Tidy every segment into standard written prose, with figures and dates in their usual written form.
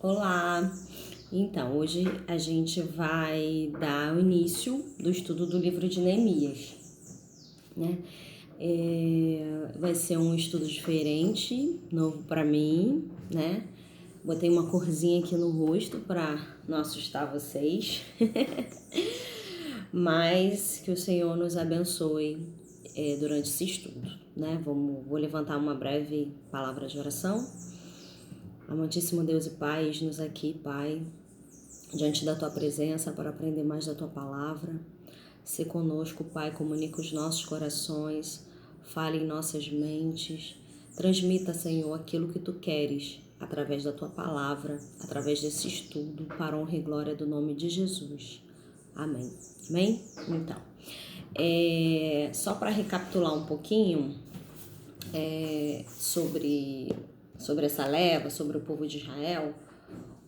Olá! Então, hoje a gente vai dar o início do estudo do livro de Neemias, né? Vai ser um estudo diferente, novo para mim, né? Botei uma corzinha aqui no rosto para não assustar vocês, mas que o Senhor nos abençoe durante esse estudo, né? Vou levantar uma breve palavra de oração. Amantíssimo Deus e Pai, eis-nos aqui, Pai, diante da Tua presença para aprender mais da Tua palavra. Se conosco, Pai, comunica os nossos corações, fale em nossas mentes, transmita, Senhor, aquilo que Tu queres através da Tua palavra, através desse estudo, para a honra e glória do nome de Jesus. Amém. Amém? Então, só para recapitular um pouquinho sobre essa leva, sobre o povo de Israel,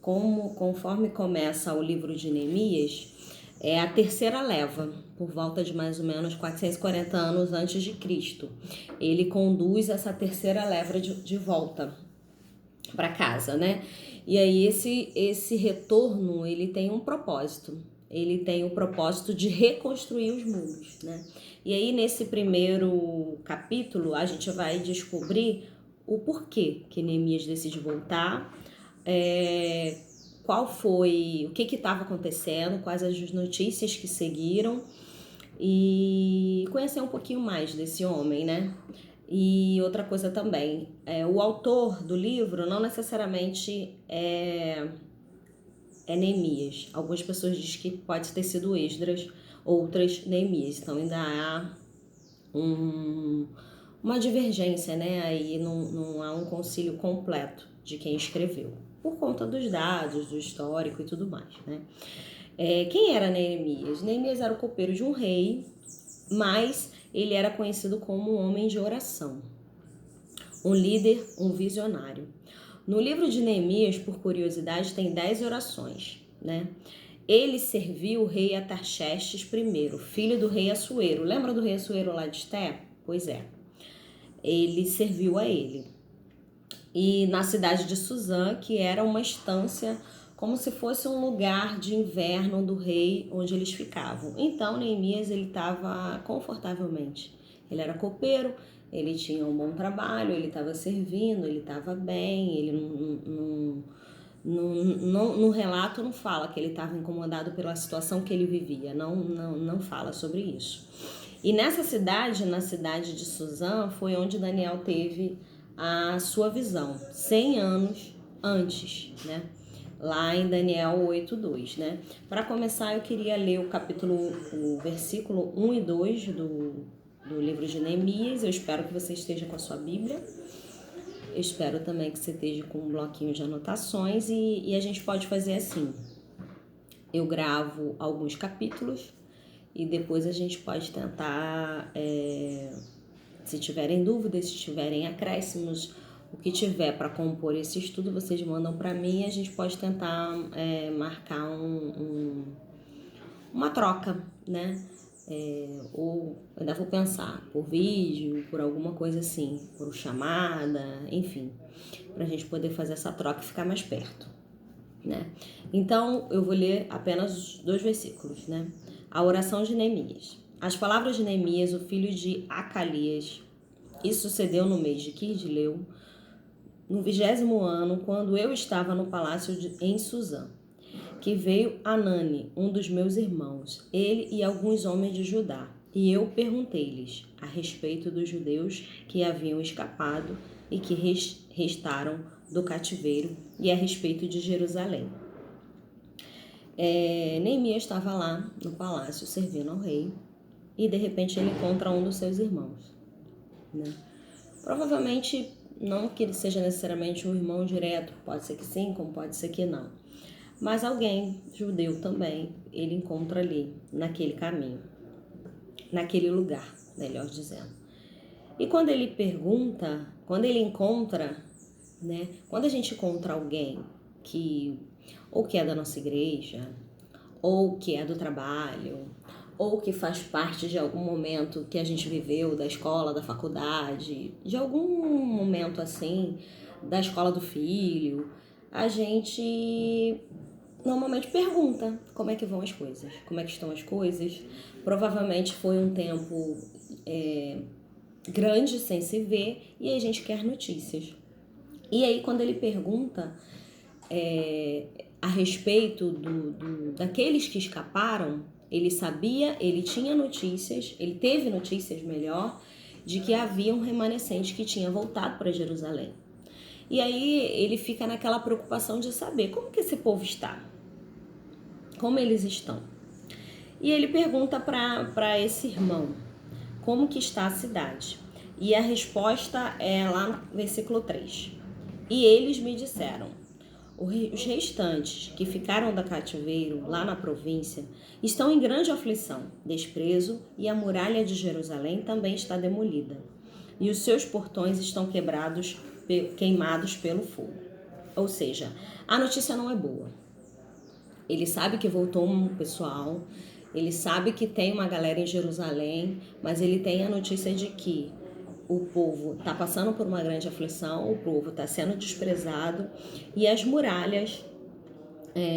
conforme começa o livro de Neemias, é a terceira leva, por volta de mais ou menos 440 anos antes de Cristo. Ele conduz essa terceira leva de volta para casa, né? E aí esse retorno, ele tem um propósito. Ele tem o propósito de reconstruir os muros, né? E aí nesse primeiro capítulo a gente vai descobrir o porquê que Neemias decide voltar, qual foi, o que estava acontecendo, quais as notícias que seguiram e conhecer um pouquinho mais desse homem, né? E outra coisa também, o autor do livro não necessariamente é Neemias. Algumas pessoas dizem que pode ter sido Esdras, outras Neemias. Então ainda há uma divergência, né? Aí não há um concílio completo de quem escreveu, por conta dos dados, do histórico e tudo mais, né? Quem era Neemias? Neemias era o copeiro de um rei, mas ele era conhecido como um homem de oração, um líder, um visionário. No livro de Neemias, por curiosidade, tem 10 orações, né? Ele serviu o rei Atarxerxes I, filho do rei Assuero. Lembra do rei Assuero lá de Esté? Pois é. Ele serviu a ele. E na cidade de Suzã, que era uma estância, como se fosse um lugar de inverno do rei onde eles ficavam. Então, Neemias, ele estava confortavelmente. Ele era copeiro, ele tinha um bom trabalho, ele estava servindo, ele estava bem, ele no relato não fala que ele estava incomodado pela situação que ele vivia, não fala sobre isso. E nessa cidade, na cidade de Suzã, foi onde Daniel teve a sua visão, 100 anos antes, né? Lá em Daniel 8:2, né? Para começar, eu queria ler o versículo 1 e 2 do livro de Neemias. Eu espero que você esteja com a sua Bíblia. Eu espero também que você esteja com um bloquinho de anotações e a gente pode fazer assim. Eu gravo alguns capítulos e depois a gente pode tentar, se tiverem dúvidas, se tiverem acréscimos, o que tiver para compor esse estudo, vocês mandam para mim e a gente pode tentar marcar uma troca, né? Ou ainda vou pensar por vídeo, por alguma coisa assim, por chamada, enfim, para a gente poder fazer essa troca e ficar mais perto, né? Então eu vou ler apenas 2 versículos, né? A oração de Neemias. As palavras de Neemias, o filho de Acalias. Isso sucedeu no mês de Quisleu, no 20º ano, quando eu estava no palácio em Suzã, que veio Anani, um dos meus irmãos, ele e alguns homens de Judá, e eu perguntei-lhes a respeito dos judeus que haviam escapado e que restaram do cativeiro e a respeito de Jerusalém. Neemias estava lá no palácio servindo ao rei e de repente ele encontra um dos seus irmãos, né? Provavelmente não que ele seja necessariamente um irmão direto, pode ser que sim, como pode ser que não, mas alguém judeu também ele encontra ali naquele caminho, naquele lugar, melhor dizendo. E quando ele pergunta, quando ele encontra, né? Quando a gente encontra alguém que ou que é da nossa igreja, ou que é do trabalho, ou que faz parte de algum momento que a gente viveu, da escola, da faculdade, de algum momento assim, da escola do filho, a gente normalmente pergunta como é que vão as coisas, como é que estão as coisas. Provavelmente foi um tempo grande sem se ver e a gente quer notícias. E aí quando ele pergunta a respeito daqueles que escaparam, ele sabia, ele tinha notícias, ele teve notícias melhor, de que havia um remanescente que tinha voltado para Jerusalém. E aí ele fica naquela preocupação de saber como que esse povo está, como eles estão. E ele pergunta para esse irmão, como que está a cidade? E a resposta é lá no versículo 3. E eles me disseram, os restantes que ficaram do cativeiro lá na província estão em grande aflição, desprezo, e a muralha de Jerusalém também está demolida, e os seus portões estão queimados pelo fogo. Ou seja, a notícia não é boa. Ele sabe que voltou um pessoal, ele sabe que tem uma galera em Jerusalém, mas ele tem a notícia de que o povo está passando por uma grande aflição, o povo está sendo desprezado e as muralhas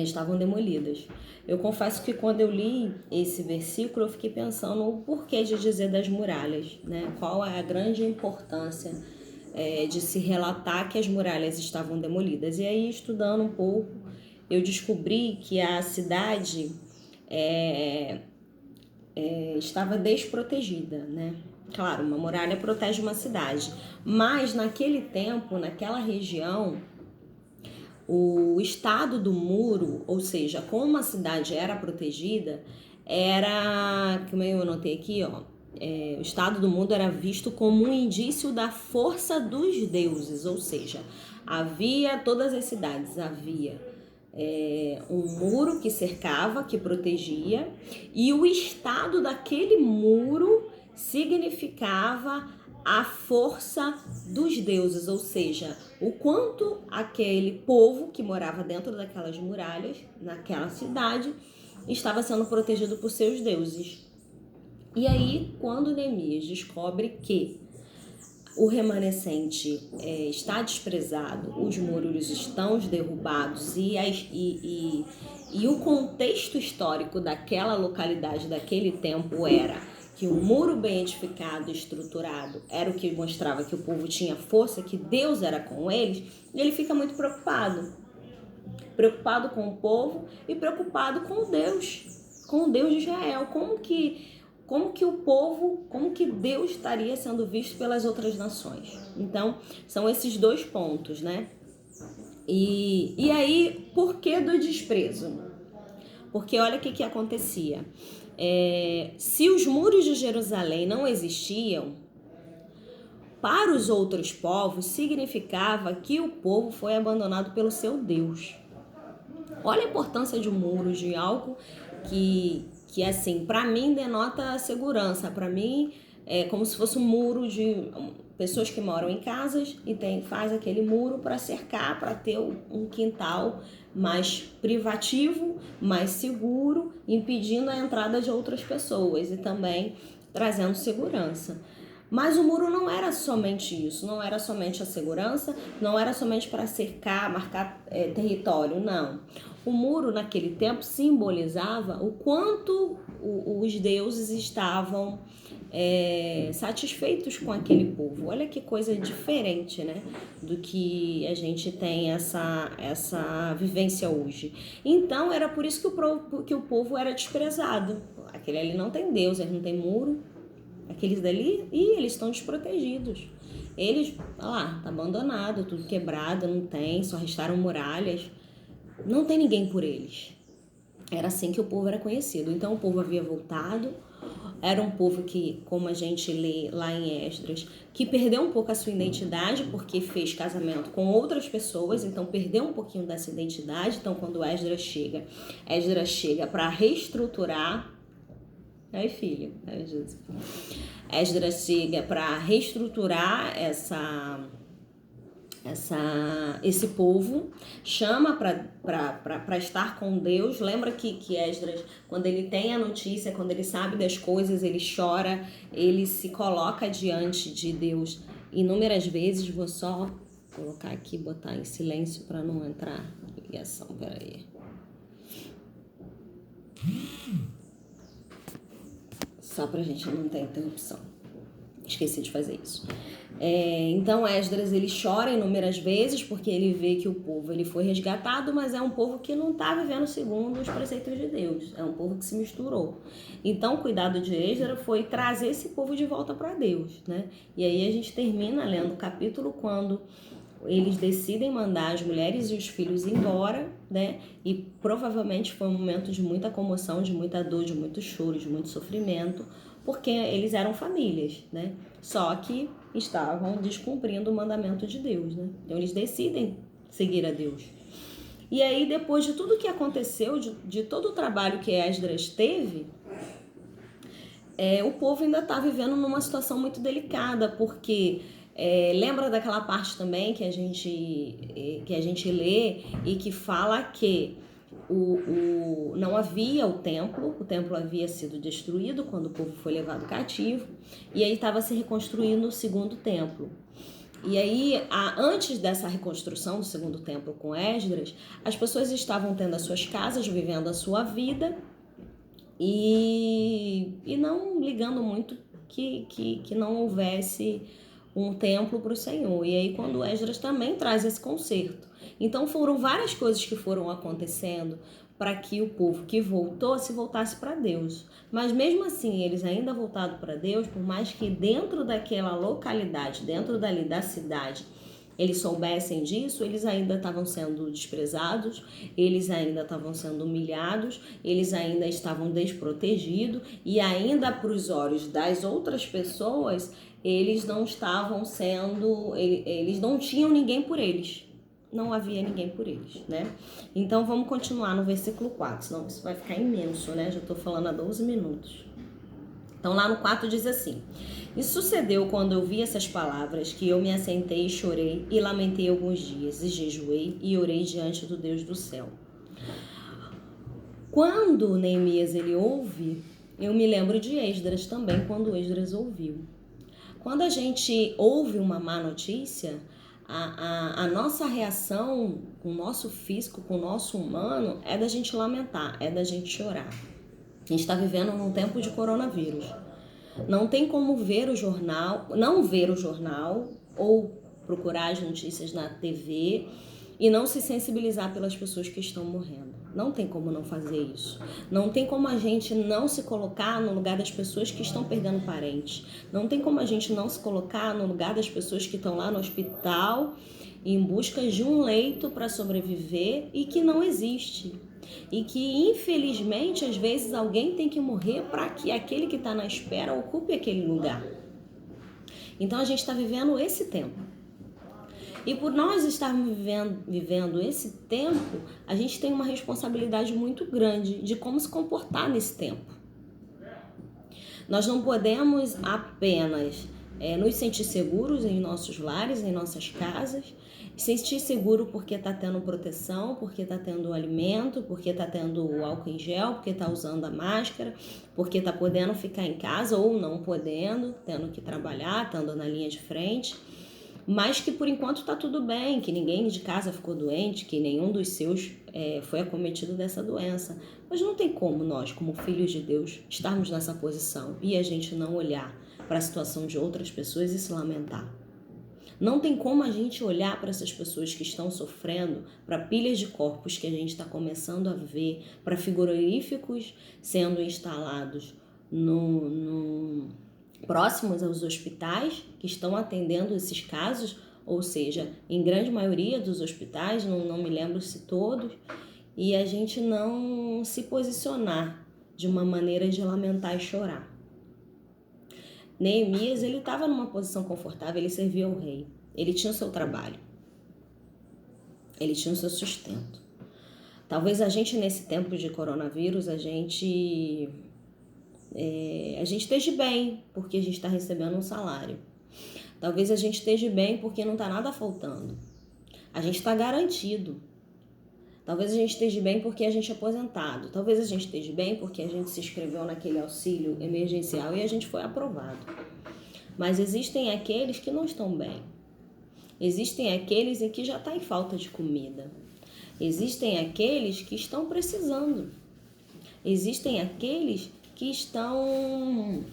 estavam demolidas. Eu confesso que quando eu li esse versículo, eu fiquei pensando o porquê de dizer das muralhas, né? Qual é a grande importância de se relatar que as muralhas estavam demolidas. E aí, estudando um pouco, eu descobri que a cidade estava desprotegida, né? Claro, uma muralha protege uma cidade, mas naquele tempo, naquela região, o estado do muro, ou seja, como a cidade era protegida, como eu anotei aqui, o estado do muro era visto como um indício da força dos deuses, ou seja, havia todas as cidades, havia um muro que cercava, que protegia, e o estado daquele muro significava a força dos deuses, ou seja, o quanto aquele povo que morava dentro daquelas muralhas, naquela cidade, estava sendo protegido por seus deuses. E aí, quando Neemias descobre que o remanescente está desprezado, os muros estão derrubados e o contexto histórico daquela localidade, daquele tempo, era que um muro bem edificado e estruturado era o que mostrava que o povo tinha força, que Deus era com eles, e ele fica muito preocupado. Preocupado com o povo e preocupado com o Deus de Israel. Como que o povo, como que Deus estaria sendo visto pelas outras nações? Então, são esses dois pontos, né? E aí, por que do desprezo? Porque olha o que acontecia. Se os muros de Jerusalém não existiam, para os outros povos significava que o povo foi abandonado pelo seu Deus. Olha a importância de um muro, de algo que assim, para mim denota segurança. Para mim é como se fosse um muro de pessoas que moram em casas e faz aquele muro para cercar, para ter um quintal mais privativo, mais seguro, impedindo a entrada de outras pessoas e também trazendo segurança. Mas o muro não era somente isso, não era somente a segurança, não era somente para cercar, marcar território, não. O muro naquele tempo simbolizava o quanto os deuses estavam satisfeitos com aquele povo. Olha que coisa diferente, né, do que a gente tem essa vivência hoje. Então era por isso que o povo era desprezado. Aquele ali não tem Deus, ele não tem muro. Aqueles dali, eles estão desprotegidos. Eles, olha lá, tá abandonado, tudo quebrado, não tem, só restaram muralhas. Não tem ninguém por eles. Era assim que o povo era conhecido. Então o povo havia voltado, era um povo que, como a gente lê lá em Esdras, que perdeu um pouco a sua identidade porque fez casamento com outras pessoas, então perdeu um pouquinho dessa identidade. Então quando Esdras chega para reestruturar. Ai, filho, Esdras chega para reestruturar esse povo, chama para estar com Deus. Lembra que Esdras, quando ele tem a notícia, quando ele sabe das coisas, ele chora, ele se coloca diante de Deus inúmeras vezes. Vou só Vou colocar aqui, botar em silêncio para não entrar ligação, peraí. Só pra gente não ter interrupção. Esqueci de fazer isso. Então Esdras, ele chora inúmeras vezes porque ele vê que o povo ele foi resgatado, mas é um povo que não está vivendo segundo os preceitos de Deus. É um povo que se misturou. Então o cuidado de Esdras foi trazer esse povo de volta para Deus, né? E aí a gente termina lendo o capítulo quando eles decidem mandar as mulheres e os filhos embora, né? E provavelmente foi um momento de muita comoção, de muita dor, de muito choro, de muito sofrimento, porque eles eram famílias, né? Só que estavam descumprindo o mandamento de Deus, né? Então eles decidem seguir a Deus. E aí, depois de tudo que aconteceu, de todo o trabalho que Esdras teve, o povo ainda está vivendo numa situação muito delicada, porque lembra daquela parte também que a gente lê e que fala que não havia o templo havia sido destruído quando o povo foi levado cativo, e aí estava se reconstruindo o segundo templo. E aí, antes dessa reconstrução do segundo templo com Esdras, as pessoas estavam tendo as suas casas, vivendo a sua vida, e não ligando muito que não houvesse um templo para o Senhor. E aí quando Esdras também traz esse conserto. Então foram várias coisas que foram acontecendo para que o povo que voltou se voltasse para Deus. Mas mesmo assim, eles ainda voltados para Deus, por mais que dentro daquela localidade, dentro dali da cidade, eles soubessem disso, eles ainda estavam sendo desprezados, eles ainda estavam sendo humilhados, eles ainda estavam desprotegidos, e ainda para os olhos das outras pessoas, eles não estavam sendo, eles não tinham ninguém por eles. Não havia ninguém por eles, né? Então vamos continuar no versículo 4, senão isso vai ficar imenso, né? Já estou falando há 12 minutos. Então lá no 4 diz assim: E sucedeu quando eu vi essas palavras, que eu me assentei e chorei, e lamentei alguns dias, e jejuei, e orei diante do Deus do céu. Quando Neemias ele ouve, eu me lembro de Esdras também, quando Esdras ouviu. Quando a gente ouve uma má notícia, a nossa reação com o nosso físico, com o nosso humano, é da gente lamentar, é da gente chorar. A gente está vivendo num tempo de coronavírus. Não tem como ver o jornal, não ver o jornal ou procurar as notícias na TV e não se sensibilizar pelas pessoas que estão morrendo. Não tem como não fazer isso. Não tem como a gente não se colocar no lugar das pessoas que estão perdendo parentes. Não tem como a gente não se colocar no lugar das pessoas que estão lá no hospital em busca de um leito para sobreviver e que não existe. E que, infelizmente, às vezes alguém tem que morrer para que aquele que está na espera ocupe aquele lugar. Então, a gente está vivendo esse tempo. E por nós estarmos vivendo esse tempo, a gente tem uma responsabilidade muito grande de como se comportar nesse tempo. Nós não podemos apenas nos sentir seguros em nossos lares, em nossas casas, sentir seguro porque está tendo proteção, porque está tendo alimento, porque está tendo o álcool em gel, porque está usando a máscara, porque está podendo ficar em casa ou não podendo, tendo que trabalhar, estando na linha de frente, mas que por enquanto está tudo bem, que ninguém de casa ficou doente, que nenhum dos seus foi acometido dessa doença. Mas não tem como nós, como filhos de Deus, estarmos nessa posição e a gente não olhar para a situação de outras pessoas e se lamentar. Não tem como a gente olhar para essas pessoas que estão sofrendo, para pilhas de corpos que a gente está começando a ver, para frigoríficos sendo instalados próximos aos hospitais que estão atendendo esses casos, ou seja, em grande maioria dos hospitais, não me lembro se todos, e a gente não se posicionar de uma maneira de lamentar e chorar. Neemias, ele estava numa posição confortável, ele servia ao rei, ele tinha o seu trabalho, ele tinha o seu sustento. Talvez a gente, nesse tempo de coronavírus, a gente esteja bem porque a gente está recebendo um salário. Talvez a gente esteja bem porque não está nada faltando. A gente está garantido. Talvez a gente esteja bem porque a gente é aposentado. Talvez a gente esteja bem porque a gente se inscreveu naquele auxílio emergencial e a gente foi aprovado. Mas existem aqueles que não estão bem. Existem aqueles em que já está em falta de comida. Existem aqueles que estão precisando. Existem aqueles que estão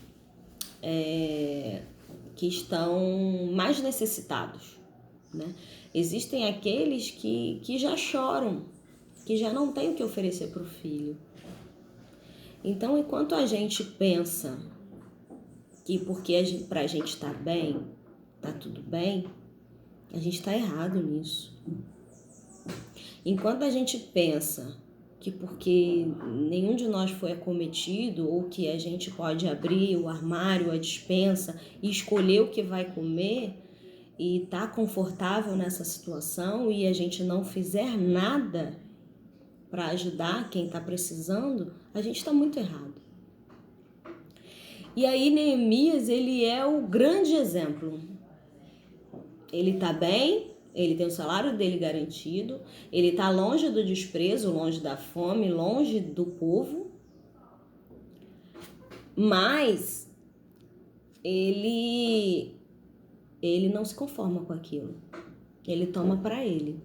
mais necessitados, né? Existem aqueles que já choram, que já não têm o que oferecer para o filho. Então, enquanto a gente pensa que porque para a gente estar bem, tá tudo bem, a gente está errado nisso. Enquanto a gente pensa que porque nenhum de nós foi acometido, ou que a gente pode abrir o armário, a despensa e escolher o que vai comer e tá confortável nessa situação e a gente não fizer nada para ajudar quem está precisando, a gente está muito errado. E aí Neemias, ele é o grande exemplo. Ele está bem, ele tem o salário dele garantido, ele está longe do desprezo, longe da fome, longe do povo, mas ele não se conforma com aquilo. Ele toma para ele.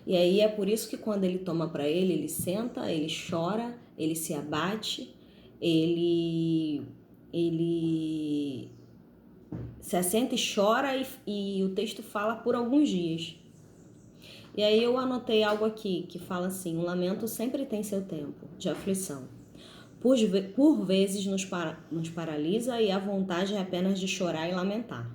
E aí é por isso que quando ele toma para ele senta, ele chora, ele se abate, ele se assenta e chora e o texto fala por alguns dias. E aí eu anotei algo aqui que fala assim: o lamento sempre tem seu tempo de aflição. Por vezes nos paralisa e a vontade é apenas de chorar e lamentar.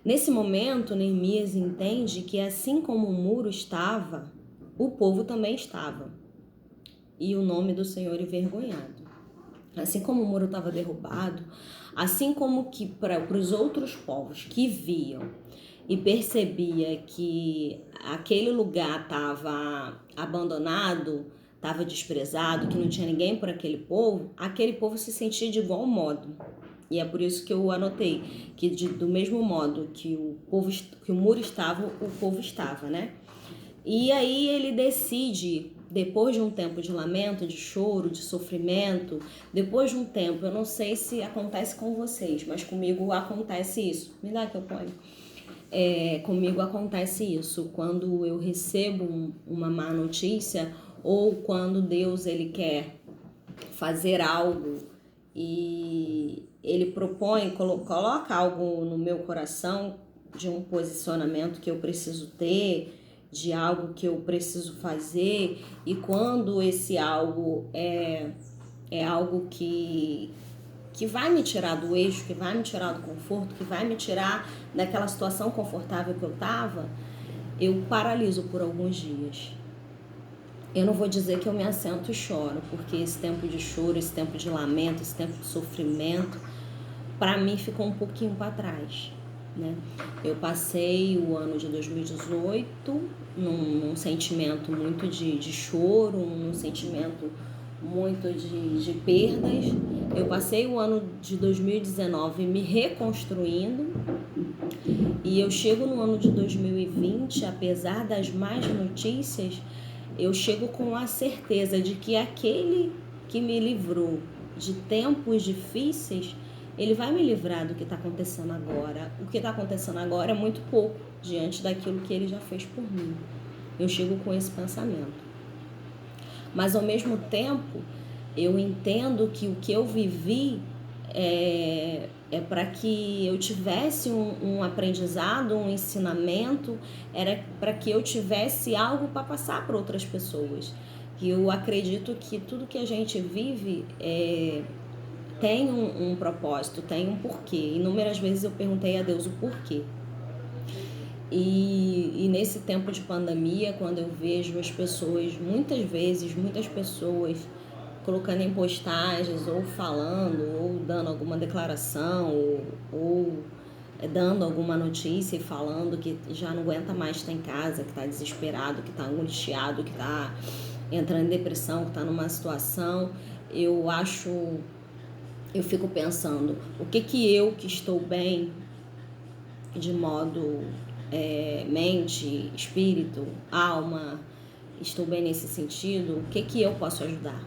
Nesse momento, Neemias entende que assim como o muro estava, o povo também estava, e o nome do Senhor envergonhado. Assim como o muro estava derrubado, assim como que para os outros povos que viam e percebia que aquele lugar estava abandonado, estava desprezado, que não tinha ninguém por aquele povo se sentia de igual modo. E é por isso que eu anotei que do mesmo modo que o muro estava, o povo estava, né? E aí ele decide, depois de um tempo de lamento, de choro, de sofrimento, depois de um tempo, eu não sei se acontece com vocês, mas comigo acontece isso. Me dá que eu ponho. Comigo acontece isso, quando eu recebo uma má notícia ou quando Deus ele quer fazer algo e ele propõe, coloca algo no meu coração de um posicionamento que eu preciso ter, de algo que eu preciso fazer, e quando esse algo é algo que vai me tirar do eixo, que vai me tirar do conforto, que vai me tirar daquela situação confortável que eu estava, eu paraliso por alguns dias. Eu não vou dizer que eu me assento e choro, porque esse tempo de choro, esse tempo de lamento, esse tempo de sofrimento, para mim ficou um pouquinho para trás, né? Eu passei o ano de 2018 num sentimento muito de choro, num sentimento muito de perdas. Eu passei o ano de 2019 me reconstruindo e eu chego no ano de 2020, apesar das más notícias, eu chego com a certeza de que aquele que me livrou de tempos difíceis, ele vai me livrar do que está acontecendo agora. O que está acontecendo agora é muito pouco diante daquilo que ele já fez por mim. Eu chego com esse pensamento. Mas ao mesmo tempo, eu entendo que o que eu vivi é para que eu tivesse um aprendizado, um ensinamento, era para que eu tivesse algo para passar para outras pessoas. E eu acredito que tudo que a gente vive tem um propósito, tem um porquê. Inúmeras vezes eu perguntei a Deus o porquê. E nesse tempo de pandemia, quando eu vejo as pessoas, muitas pessoas colocando em postagens, ou falando, ou dando alguma declaração, ou dando alguma notícia e falando que já não aguenta mais estar em casa, que está desesperado, que está angustiado, que está entrando em depressão, que está numa situação, eu fico pensando, o que eu que estou bem de modo mente, espírito, alma, estou bem nesse sentido, o que eu posso ajudar?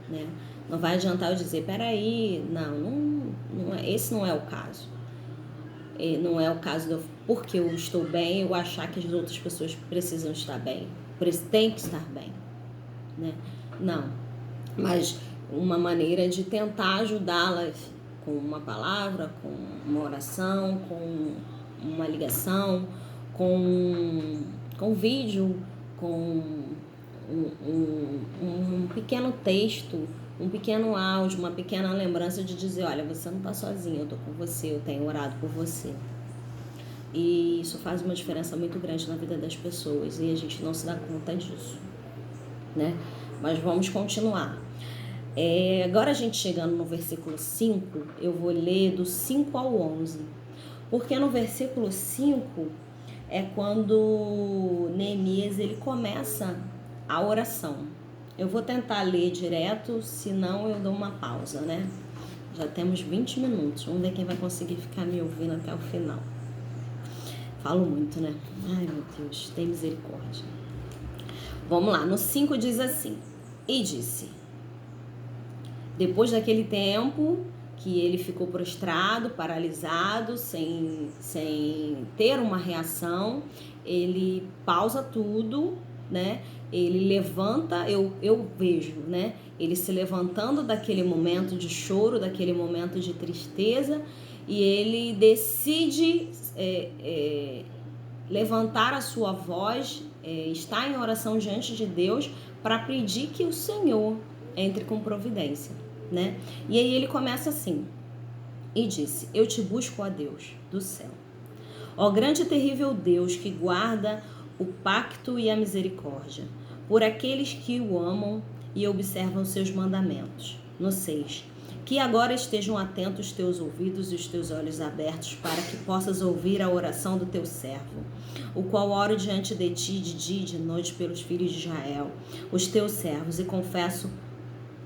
Né? Não vai adiantar eu dizer, peraí, não é, esse não é o caso. Não é o caso porque eu estou bem, eu achar que as outras pessoas precisam estar bem, têm que estar bem, né? Não, mas uma maneira de tentar ajudá-las com uma palavra, com uma oração, com uma ligação, com vídeo, com um pequeno texto, um pequeno áudio, uma pequena lembrança de dizer, olha, você não está sozinho, eu estou com você, eu tenho orado por você. E isso faz uma diferença muito grande na vida das pessoas e a gente não se dá conta disso, né? Mas vamos continuar. Agora a gente chegando no versículo 5, eu vou ler do 5 ao 11. Porque no versículo 5 é quando Neemias ele começa a oração. Eu vou tentar ler direto, senão eu dou uma pausa, né? Já temos 20 minutos. Vamos ver quem vai conseguir ficar me ouvindo até o final. Falo muito, né? Ai, meu Deus, tem misericórdia. Vamos lá, no 5 diz assim: E disse, depois daquele tempo que ele ficou prostrado, paralisado, sem ter uma reação, ele pausa tudo, né? Ele levanta, eu vejo, né? Ele se levantando daquele momento de choro, daquele momento de tristeza, e ele decide levantar a sua voz, estar em oração diante de Deus para pedir que o Senhor entre com providência, né? E aí ele começa assim, e disse, eu te busco, ó Deus do céu, ó grande e terrível Deus que guarda o pacto e a misericórdia por aqueles que o amam e observam seus mandamentos. No 6, que agora estejam atentos os teus ouvidos e os teus olhos abertos para que possas ouvir a oração do teu servo, o qual oro diante de ti de dia e de noite pelos filhos de Israel, os teus servos, e confesso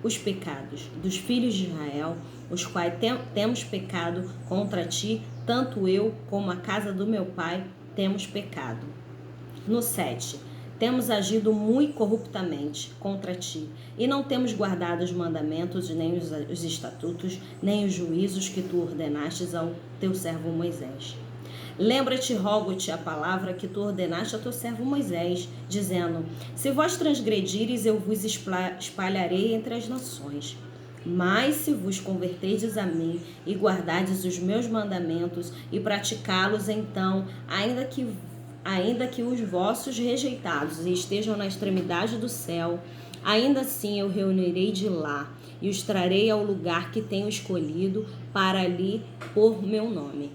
os pecados dos filhos de Israel, os quais temos pecado contra ti, tanto eu como a casa do meu pai temos pecado. No 7, temos agido muito corruptamente contra ti, e não temos guardado os mandamentos, nem os estatutos, nem os juízos que tu ordenastes ao teu servo Moisés. Lembra-te, rogo-te, a palavra que tu ordenaste ao teu servo Moisés, dizendo, se vós transgredires, eu vos espalharei entre as nações. Mas se vos converterdes a mim e guardardes os meus mandamentos e praticá-los, então, ainda que os vossos rejeitados estejam na extremidade do céu, ainda assim eu reunirei de lá e os trarei ao lugar que tenho escolhido para ali pôr meu nome.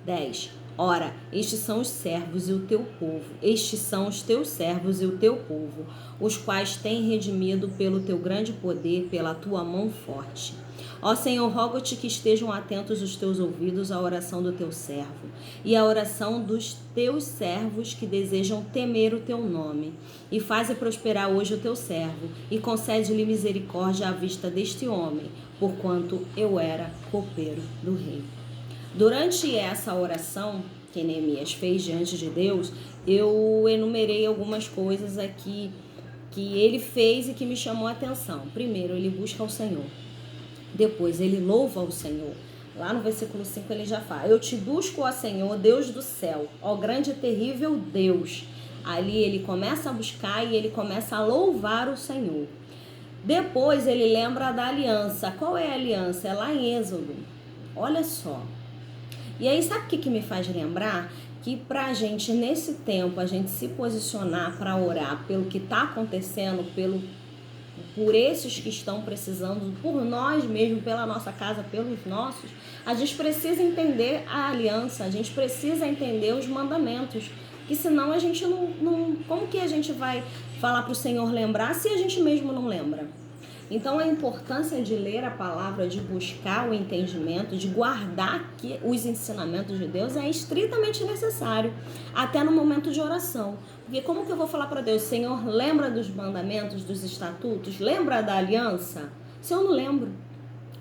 10. Ora, estes são os servos e o teu povo, estes são os teus servos e o teu povo, os quais têm redimido pelo teu grande poder, pela tua mão forte. Ó Senhor, rogo-te que estejam atentos os teus ouvidos à oração do teu servo e à oração dos teus servos que desejam temer o teu nome. E faze prosperar hoje o teu servo e concede-lhe misericórdia à vista deste homem, porquanto eu era copeiro do rei. Durante essa oração que Neemias fez diante de Deus, eu enumerei algumas coisas aqui que ele fez e que me chamou a atenção. Primeiro, ele busca o Senhor. Depois, ele louva o Senhor. Lá no versículo 5 ele já fala, eu te busco, ó Senhor, Deus do céu, ó grande e terrível Deus. Ali ele começa a buscar e ele começa a louvar o Senhor. Depois ele lembra da aliança. Qual é a aliança? É lá em Êxodo. Olha só. E aí, sabe o que me faz lembrar? Que pra gente, nesse tempo, a gente se posicionar para orar pelo que está acontecendo, por esses que estão precisando, por nós mesmos, pela nossa casa, pelos nossos, a gente precisa entender a aliança, a gente precisa entender os mandamentos, que senão a gente não como que a gente vai falar para o Senhor lembrar se a gente mesmo não lembra? Então, a importância de ler a palavra, de buscar o entendimento, de guardar os ensinamentos de Deus é estritamente necessário, até no momento de oração. Porque como que eu vou falar para Deus, Senhor, lembra dos mandamentos, dos estatutos, lembra da aliança? Se eu não lembro,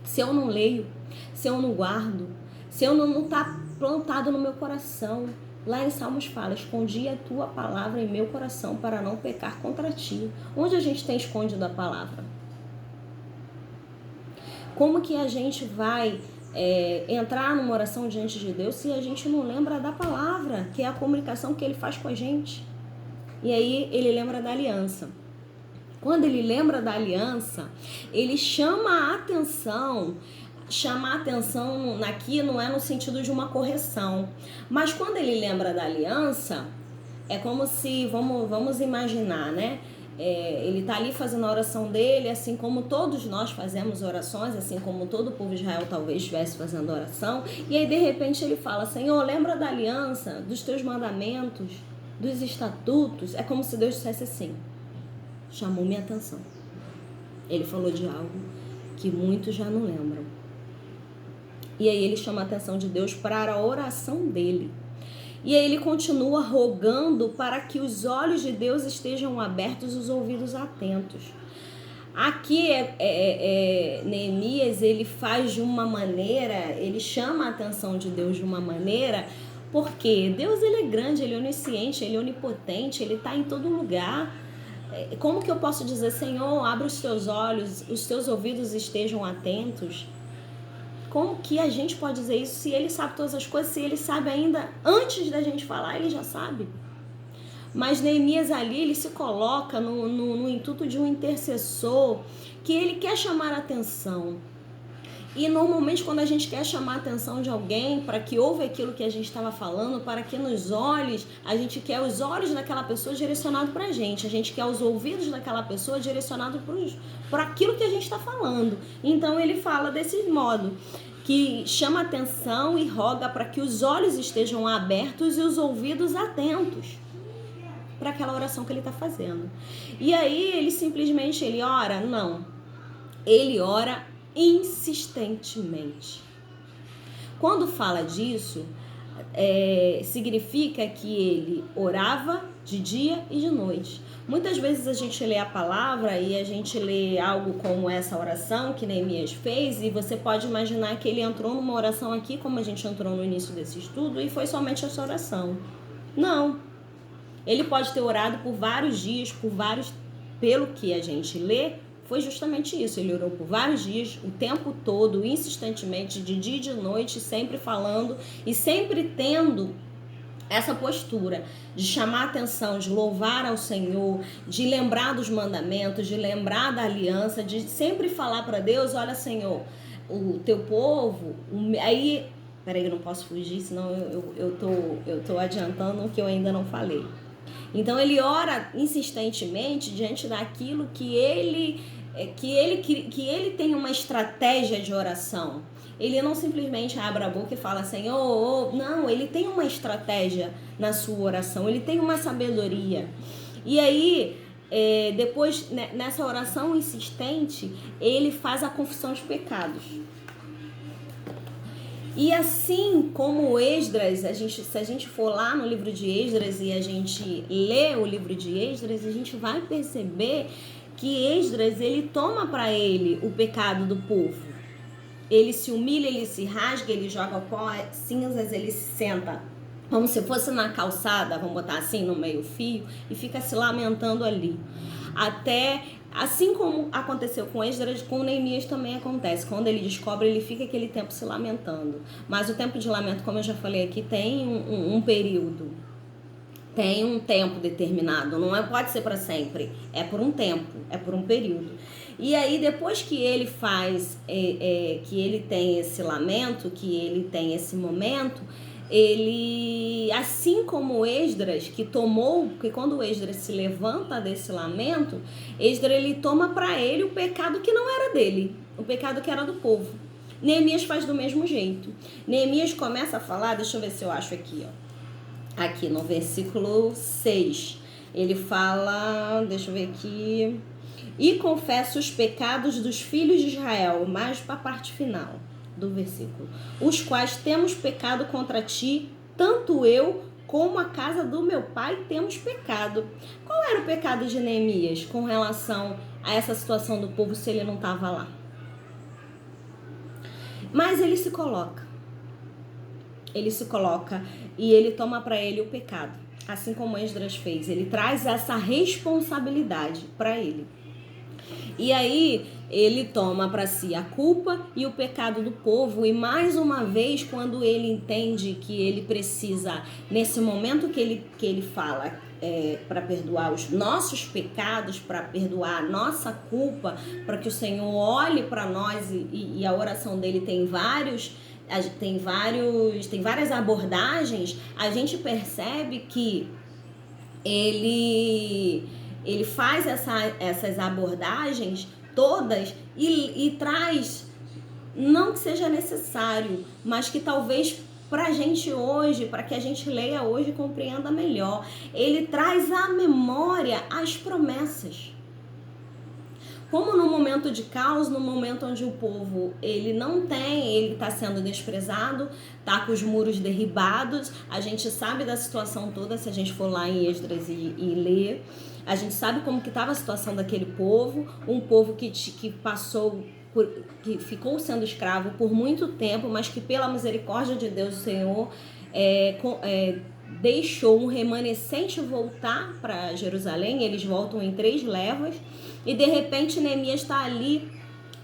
se eu não leio, se eu não guardo, se eu não está plantado no meu coração. Lá em Salmos fala, escondi a tua palavra em meu coração para não pecar contra ti. Onde a gente tem escondido a palavra? Como que a gente vai entrar numa oração diante de Deus se a gente não lembra da palavra, que é a comunicação que ele faz com a gente. E aí ele lembra da aliança. Quando ele lembra da aliança, ele chama a atenção. Chamar a atenção aqui não é no sentido de uma correção, mas quando ele lembra da aliança, é como se, vamos imaginar, né? Ele está ali fazendo a oração dele, assim como todos nós fazemos orações, assim como todo o povo de Israel talvez estivesse fazendo oração, e aí de repente ele fala: Senhor, lembra da aliança, dos teus mandamentos, dos estatutos. É como se Deus dissesse assim: chamou minha atenção. Ele falou de algo que muitos já não lembram. E aí ele chama a atenção de Deus para a oração dele. E aí ele continua rogando para que os olhos de Deus estejam abertos e os ouvidos atentos. Aqui Neemias, ele faz de uma maneira, ele chama a atenção de Deus de uma maneira, porque Deus, ele é grande, ele é onisciente, ele é onipotente, ele está em todo lugar. Como que eu posso dizer: Senhor, abre os teus olhos, os teus ouvidos estejam atentos? Como que a gente pode dizer isso se ele sabe todas as coisas, se ele sabe ainda antes da gente falar, ele já sabe? Mas Neemias ali, ele se coloca no intuito de um intercessor, que ele quer chamar a atenção. E normalmente quando a gente quer chamar a atenção de alguém para que ouve aquilo que a gente estava falando, para que nos olhos, a gente quer os olhos daquela pessoa direcionados para a gente quer os ouvidos daquela pessoa direcionados para aquilo que a gente está falando. Então ele fala desse modo, que chama atenção e roga para que os olhos estejam abertos e os ouvidos atentos para aquela oração que ele está fazendo. E aí ele simplesmente, ele ora? Não. Ele ora insistentemente. Quando fala disso, significa que ele orava de dia e de noite. Muitas vezes a gente lê a palavra e a gente lê algo como essa oração que Neemias fez, e você pode imaginar que ele entrou numa oração aqui, como a gente entrou no início desse estudo, e foi somente essa oração. Não. Ele pode ter orado por vários dias, pelo que a gente lê, foi justamente isso. Ele orou por vários dias, o tempo todo, insistentemente, de dia e de noite, sempre falando e sempre tendo essa postura de chamar a atenção, de louvar ao Senhor, de lembrar dos mandamentos, de lembrar da aliança, de sempre falar para Deus: olha, Senhor, o teu povo... Aí, peraí, eu não posso fugir, senão eu tô adiantando o que eu ainda não falei. Então ele ora insistentemente diante daquilo que ele tem uma estratégia de oração. Ele não simplesmente abre a boca e fala: Senhor, não, ele tem uma estratégia na sua oração, ele tem uma sabedoria. E aí, depois, nessa oração insistente, ele faz a confissão de pecados. E assim como Esdras, se a gente for lá no livro de Esdras e a gente lê o livro de Esdras, a gente vai perceber que Esdras, ele toma para ele o pecado do povo. Ele se humilha, ele se rasga, ele joga pó, cinzas, ele se senta como se fosse na calçada, vamos botar assim, no meio-fio, e fica se lamentando ali. Até, assim como aconteceu com Esdras, com Neemias também acontece. Quando ele descobre, ele fica aquele tempo se lamentando. Mas o tempo de lamento, como eu já falei aqui, tem um período. Tem um tempo determinado, pode ser para sempre, é por um tempo, é por um período. E aí depois que ele faz, que ele tem esse lamento, que ele tem esse momento, ele, assim como Esdras, que quando Esdras se levanta desse lamento, Esdras, ele toma para ele o pecado que não era dele, o pecado que era do povo. Neemias faz do mesmo jeito. Neemias começa a falar, deixa eu ver se eu acho aqui, ó. Aqui no versículo 6, ele fala, deixa eu ver aqui: e confessa os pecados dos filhos de Israel, mais para a parte final do versículo, os quais temos pecado contra ti, tanto eu como a casa do meu pai temos pecado. Qual era o pecado de Neemias com relação a essa situação do povo se ele não estava lá? Mas ele se coloca e ele toma para ele o pecado, assim como Esdras fez. Ele traz essa responsabilidade para ele. E aí ele toma para si a culpa e o pecado do povo, e mais uma vez, quando ele entende que ele precisa, nesse momento que ele fala para perdoar os nossos pecados, para perdoar a nossa culpa, para que o Senhor olhe para nós, e a oração dele tem várias abordagens, a gente percebe que ele faz essas abordagens todas e traz, não que seja necessário, mas que talvez para a gente hoje, para que a gente leia hoje e compreenda melhor, ele traz à memória as promessas. Como no momento de caos, no momento onde o povo ele está sendo desprezado, tá com os muros derribados, a gente sabe da situação toda, se a gente for lá em Esdras e ler, a gente sabe como que estava a situação daquele povo, um povo que ficou sendo escravo por muito tempo, mas que pela misericórdia de Deus, o Senhor deixou um remanescente voltar para Jerusalém. Eles voltam em 3 levas, e de repente Neemias está ali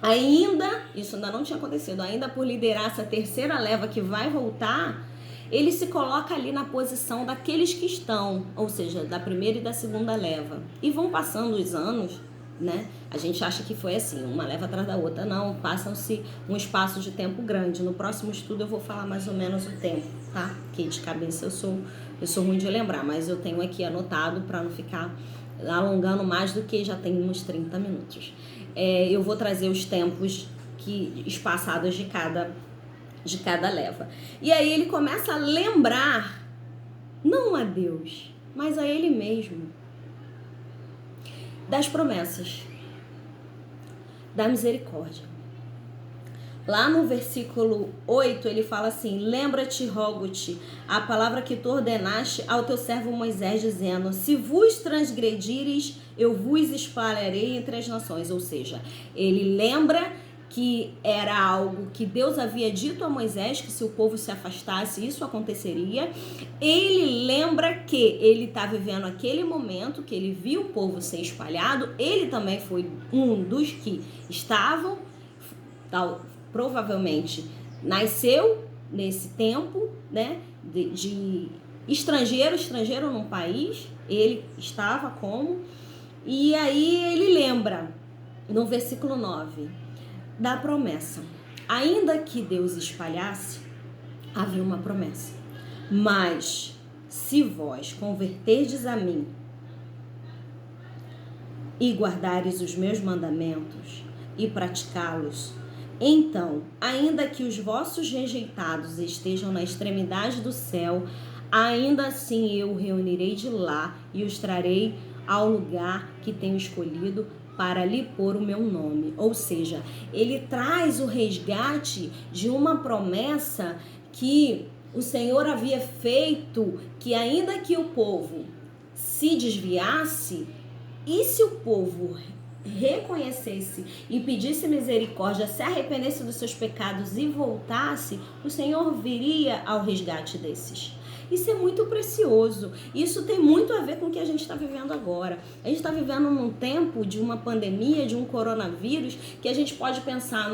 ainda, isso ainda não tinha acontecido, ainda por liderar essa 3ª leva que vai voltar. Ele se coloca ali na posição daqueles que estão, ou seja, da 1ª e da 2ª leva. E vão passando os anos, né? A gente acha que foi assim, uma leva atrás da outra. Não, passam-se um espaço de tempo grande. No próximo estudo eu vou falar mais ou menos o tempo, tá? Que de cabeça eu sou ruim de lembrar, mas eu tenho aqui anotado para não ficar alongando mais do que já tem uns 30 minutos. Eu vou trazer os tempos espaçados de cada leva. E aí ele começa a lembrar, não a Deus, mas a ele mesmo, das promessas, da misericórdia. Lá no versículo 8 ele fala assim: lembra-te, rogo-te, a palavra que tu ordenaste ao teu servo Moisés, dizendo: se vos transgredires, eu vos espalharei entre as nações. Ou seja, ele lembra que era algo que Deus havia dito a Moisés, que se o povo se afastasse, isso aconteceria. Ele lembra que ele está vivendo aquele momento, que ele viu o povo ser espalhado, ele também foi um dos que estavam, provavelmente nasceu nesse tempo, né, de estrangeiro num país, ele estava como, e aí ele lembra, no versículo 9, da promessa. Ainda que Deus espalhasse, havia uma promessa. Mas se vós converterdes a mim e guardares os meus mandamentos e praticá-los, então, ainda que os vossos rejeitados estejam na extremidade do céu, ainda assim eu reunirei de lá e os trarei ao lugar que tenho escolhido para lhe pôr o meu nome. Ou seja, ele traz o resgate de uma promessa que o Senhor havia feito, que ainda que o povo se desviasse, e se o povo reconhecesse e pedisse misericórdia, se arrependesse dos seus pecados e voltasse, o Senhor viria ao resgate desses. Isso é muito precioso. Isso tem muito a ver com o que a gente está vivendo agora. A gente está vivendo num tempo de uma pandemia, de um coronavírus, que a gente pode pensar